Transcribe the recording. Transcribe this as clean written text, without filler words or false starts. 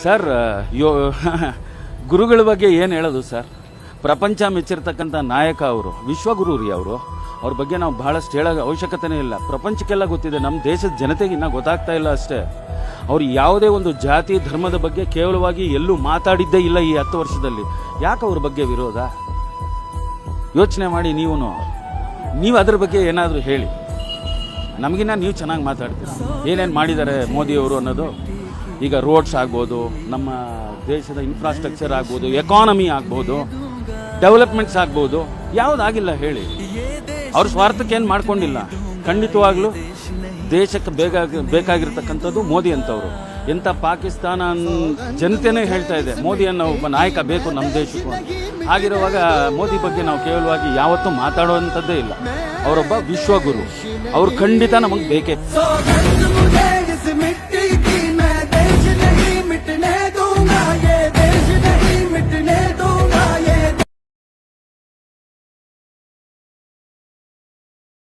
Sir ಗುರುಗಳ ಬಗ್ಗೆ ಏನು ಹೇಳೋದು ಸರ್, ಪ್ರಪಂಚ ಮೆಚ್ಚಿರ್ತಕ್ಕಂಥ ನಾಯಕ ಅವರು, ವಿಶ್ವಗುರು ರೀ ಅವರು. ಅವ್ರ ಬಗ್ಗೆ ನಾವು ಬಹಳಷ್ಟು ಹೇಳೋ ಅವಶ್ಯಕತೆನೇ ಇಲ್ಲ. ಪ್ರಪಂಚಕ್ಕೆಲ್ಲ ಗೊತ್ತಿದೆ, ನಮ್ಮ ದೇಶದ ಜನತೆಗೆ ಇನ್ನೂ ಗೊತ್ತಾಗ್ತಾ ಇಲ್ಲ ಅಷ್ಟೇ. ಅವ್ರು ಯಾವುದೇ ಒಂದು ಜಾತಿ ಧರ್ಮದ ಬಗ್ಗೆ ಕೇವಲವಾಗಿ ಎಲ್ಲೂ ಮಾತಾಡಿದ್ದೇ ಇಲ್ಲ ಈ 10 ವರ್ಷದಲ್ಲಿ. ಯಾಕೆ ಅವ್ರ ಬಗ್ಗೆ ವಿರೋಧ? ಯೋಚನೆ ಮಾಡಿ ನೀವು ಅದ್ರ ಬಗ್ಗೆ ಏನಾದರೂ ಹೇಳಿ. ನಮಗಿನ್ನ ನೀವು ಚೆನ್ನಾಗಿ ಮಾತಾಡ್ತೀರ. ಏನೇನು ಮಾಡಿದ್ದಾರೆ ಮೋದಿಯವರು ಅನ್ನೋದು. ಈಗ ರೋಡ್ಸ್ ಆಗ್ಬೋದು, ನಮ್ಮ ದೇಶದ ಇನ್ಫ್ರಾಸ್ಟ್ರಕ್ಚರ್ ಆಗ್ಬೋದು, ಎಕಾನಮಿ ಆಗ್ಬೋದು, ಡೆವಲಪ್ಮೆಂಟ್ಸ್ ಆಗ್ಬೋದು, ಯಾವುದಾಗಿಲ್ಲ ಹೇಳಿ. ಅವ್ರ ಸ್ವಾರ್ಥಕ್ಕೆ ಏನು ಮಾಡ್ಕೊಂಡಿಲ್ಲ. ಖಂಡಿತವಾಗ್ಲೂ ದೇಶಕ್ಕೆ ಬೇಕಾಗಿರ್ತಕ್ಕಂಥದ್ದು ಮೋದಿ ಅಂತವರು. ಎಂಥ ಪಾಕಿಸ್ತಾನ ಜನತೆನೇ ಹೇಳ್ತಾ ಇದೆ ಮೋದಿ ಅನ್ನೋ ಒಬ್ಬ ನಾಯಕ ಬೇಕು ನಮ್ಮ ದೇಶಕ್ಕೂ. ಹಾಗಿರುವಾಗ ಮೋದಿ ಬಗ್ಗೆ ನಾವು ಕೇವಲವಾಗಿ ಯಾವತ್ತೂ ಮಾತಾಡುವಂಥದ್ದೇ ಇಲ್ಲ. ಅವರೊಬ್ಬ ವಿಶ್ವಗುರು, ಅವ್ರು ಖಂಡಿತ ನಮಗೆ ಬೇಕೇ.